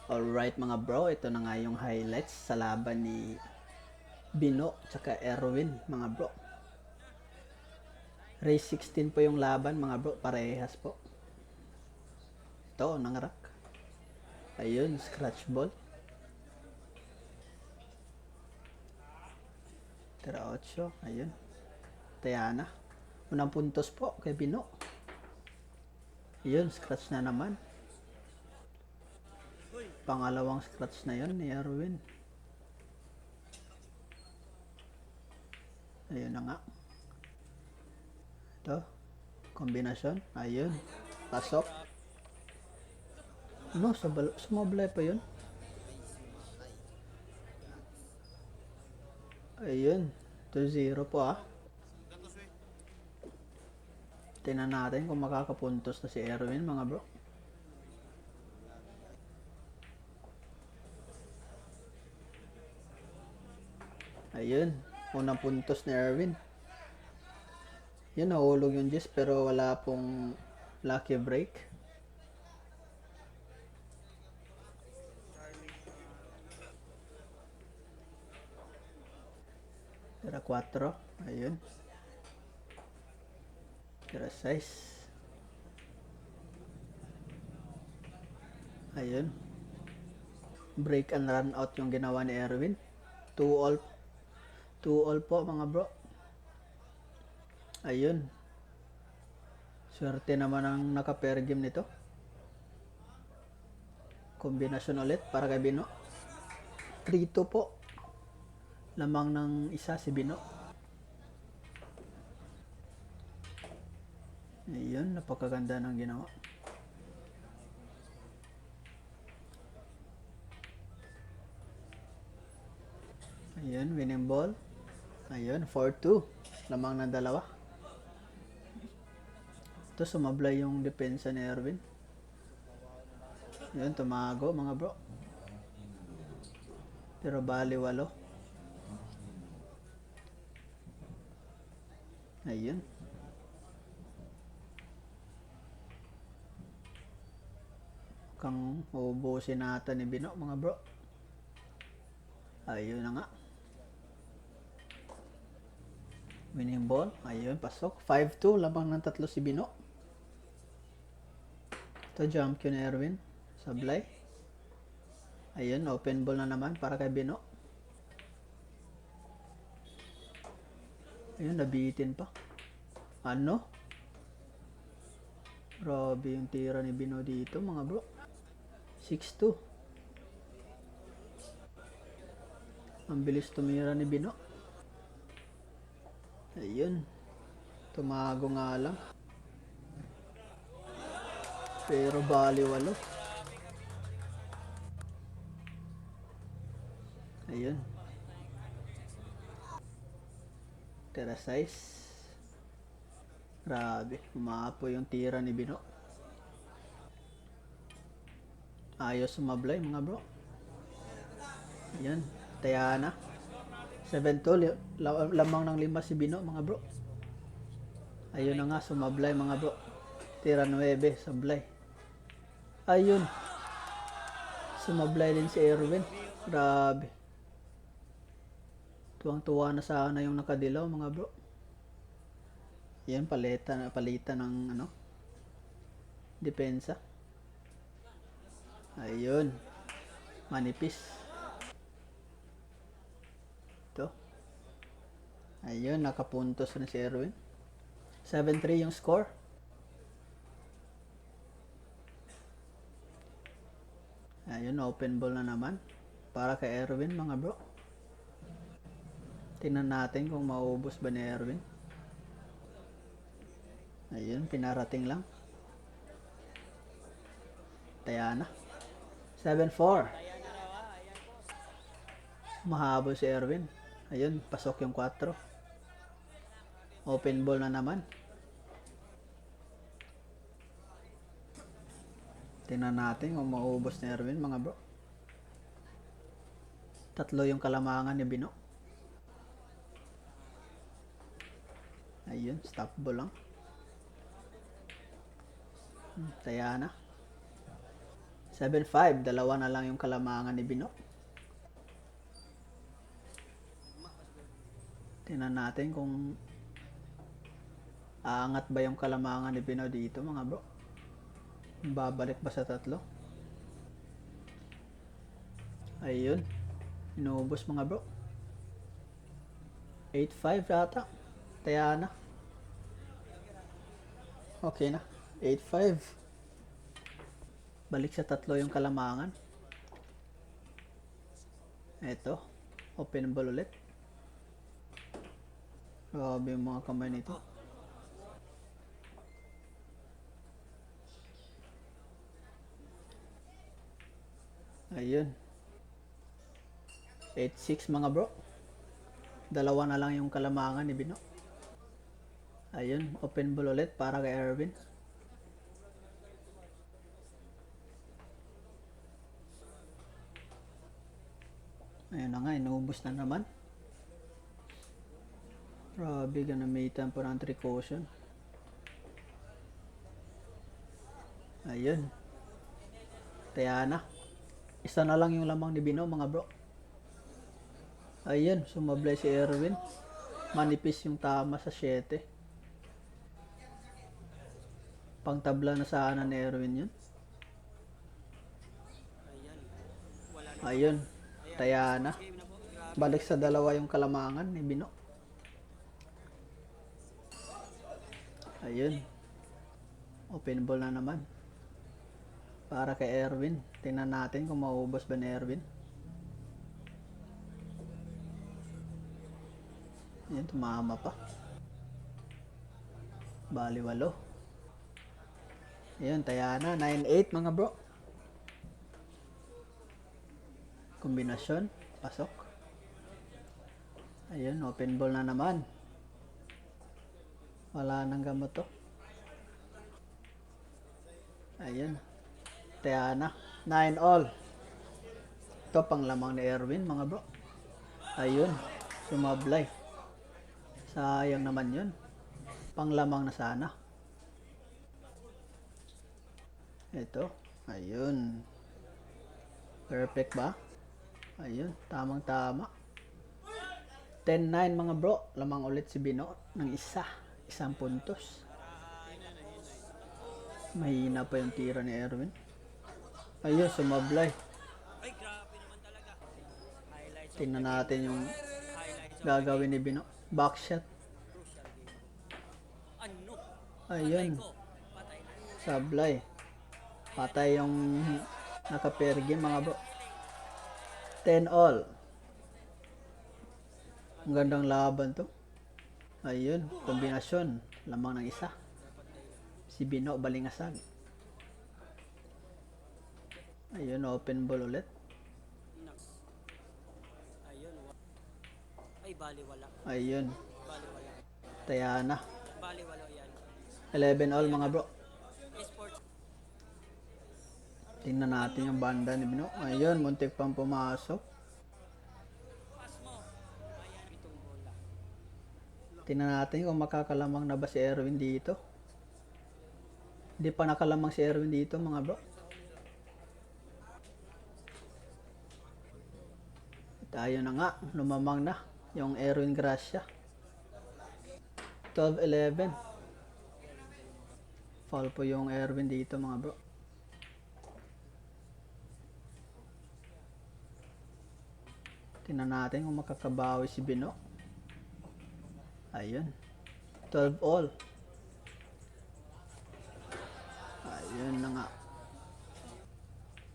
Alright mga bro, ito na nga yung highlights sa laban ni Bino tsaka Erwin mga bro. Race 16 po yung laban mga bro, parehas po. Ito, nangarak. Ayun, scratch ball. Tira 8, ayun. Tayana. Unang puntos po kay Bino. Ayun, scratch na naman. Pangalawang scratch na yun ni Erwin. Ayun na nga. Ito, kombinasyon. Ayun, pasok. No, sumablay pa yun. Ayun, 2-0 po ah. Tingnan natin kung makakapuntos na si Erwin mga bro. Ayun, unang puntos ni Erwin. Yun, nahulog yung Jis pero wala pong lucky break. Tira 4, ayun. Tira 6. Ayun. Break and run out yung ginawa ni Erwin. 2-all. 2-all po mga bro. Ayun. Swerte naman ang naka-pair game nito. Kombinasyon ulit para kay Bino. 3-2 po. Lamang ng isa si Bino. Ayun, napakaganda ng ginawa. Ayun, winning ball. Ayun, 4-2. Lamang ng dalawa. Ito, sumablay yung depensa ni Erwin. Ayun, tumago mga bro. Pero bali 8. Ayun. Kang ubusin natin ni Bino mga bro. Ayun na nga. Winning ball. Ayun, pasok. 5-2. Lamang ng 3 si Bino. Ito, jump cue ni Erwin. Sablay. Ayun, open ball na naman para kay Bino. Ayun, nabitin pa. Ano? Grabe yung tira ni Bino dito mga bro. 6-2. Ang bilis tumira ni Bino. Ayun. Tumago nga lang. Pero bali 8. Ayun. Tira 6. Grabe. Umapo yung tira ni Bino. Ayos sumablay mga bro. Ayun. Tayana. 7-2. Lamang ng 5 si Bino mga bro. Ayun na nga. Sumablay mga bro. Tira 9. Sablay. Ayun. Sumablay din si Erwin. Grabe. Tuwang-tuwa na sana yung nakadilaw mga bro. Yan, palitan ng depensa. Ayun. Manipis. Ito. Ayun, nakapuntos na si Erwin. 7-3 yung score. Ayun, open ball na naman para kay Erwin mga bro. Tingnan natin kung maubos ba ni Erwin. Ayun, pinarating lang. Tayana. 7-4. Mahabol si Erwin. Ayun, pasok yung 4. Open ball na naman. Tingnan natin kung maubos ni Erwin mga bro. 3 yung kalamangan ni Bino. Ayun, stop ball lang. Tayana. 7-5. Dalawa na lang yung kalamangan ni Bino. Tingnan natin kung aangat ba yung kalamangan ni Bino dito mga bro. Babalik ba sa 3? Ayun. Inubos mga bro. 8-5 yata. Kaya na. Okay na. 8-5. Balik sa 3 yung kalamangan. Eto. Open ball ulit. Grabe yung mga kamay nito. Ayun. 8-6 mga bro. Dalawa na lang yung kalamangan ni Bino. Ayun. Open ball ulit para kay Erwin. Ayun na nga. Inubos na naman. Grabe, ganamitan po ng precaution. Ayun. Kaya na. Isa na lang yung lamang ni Bino mga bro. Ayun, sumablay si Erwin. Manipis yung tama sa 7. Pangtabla na sana ni Erwin yun. Ayun. Kaya na. Balik sa 2 yung kalamangan ni Bino. Ayun. Open ball na naman. Para kay Erwin. Tingnan natin kung maubos ba ni Erwin. Ayun, tumama pa. Bali 8. Ayun, taya na. 9-8 mga bro. Kombinasyon. Pasok. Ayun, open ball na naman. Wala nang gamot to. Ayun. Kaya na. 9-all. Ito pang lamang ni Erwin mga bro. Ayun. Sumablay. Sayang naman yun. Pang lamang na sana. Ito. Ayun. Perfect ba? Ayun. Tamang tama. 10-9 mga bro. Lamang ulit si Bino ng isang puntos. Mahina pa yung tira ni Erwin. Ayun, sumablay. Tingnan natin yung gagawin ni Bino. Backshot. Ayun. Sablay. Patay yung nakapergi mga bro. 10-all. Ang gandang laban to. Ayun, kombinasyon. Lamang ng isa. Si Bino balingasag. Ayun, open ball ulit. Ay, baliwala. Ayun, Baliwala. taya na. Baliwala yan. 11-all mga bro. Esports. Tingnan natin yung banda ni Bino. Ayun, muntik pang pumasok. Pas mo. Ayan, itong bola. Tingnan natin kung makakalamang na ba si Erwin dito. Hindi pa nakalamang si Erwin dito mga bro. Tayo na nga, lumamang na yung Erwin Gracia. 12-11. Foul po yung Erwin dito mga bro. Tingnan natin kung makakabawi si Bino. Ayun. 12-all. Ayun na nga.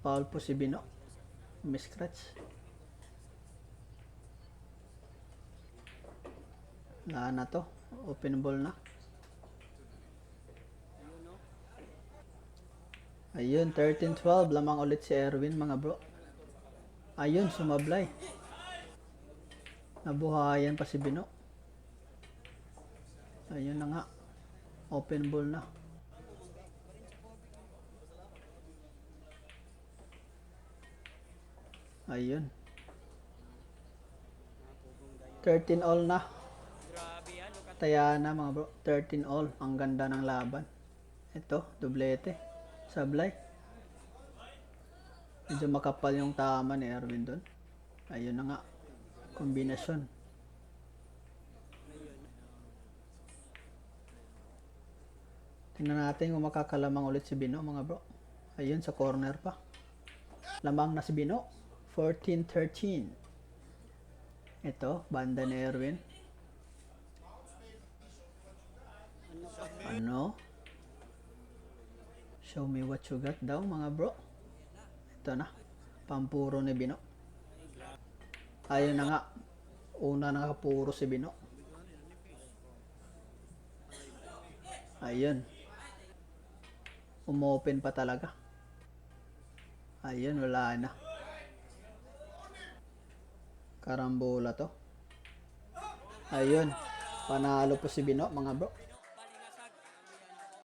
Foul po si Bino. Miscratch. Wala na to. Open ball na. Ayun, 13-12. Lamang ulit si Erwin mga bro. Ayun, sumablay. Nabuhayan pa si Bino. Ayun na nga. Open ball na. Ayun. 13-all na. Grabe yan. Taya na mga bro. 13-all. Ang ganda ng laban. Ito, doblete. Sablay. Medyo makapal yung tama ni Erwin doon. Ayun na nga. Kombinasyon. Tingnan natin kung makakalamang ulit si Bino mga bro. Ayun sa corner pa. Lamang na si Bino. 14-13. Ito, banda ni Erwin. Ano? Show me what you got daw mga bro. Ito na. Pampuro ni Bino. Ayun na nga. Una nakapuro si Bino. Ayun. Umopen pa talaga. Ayun, wala na. Karambola to. Ayun. Panalo po si Bino mga bro.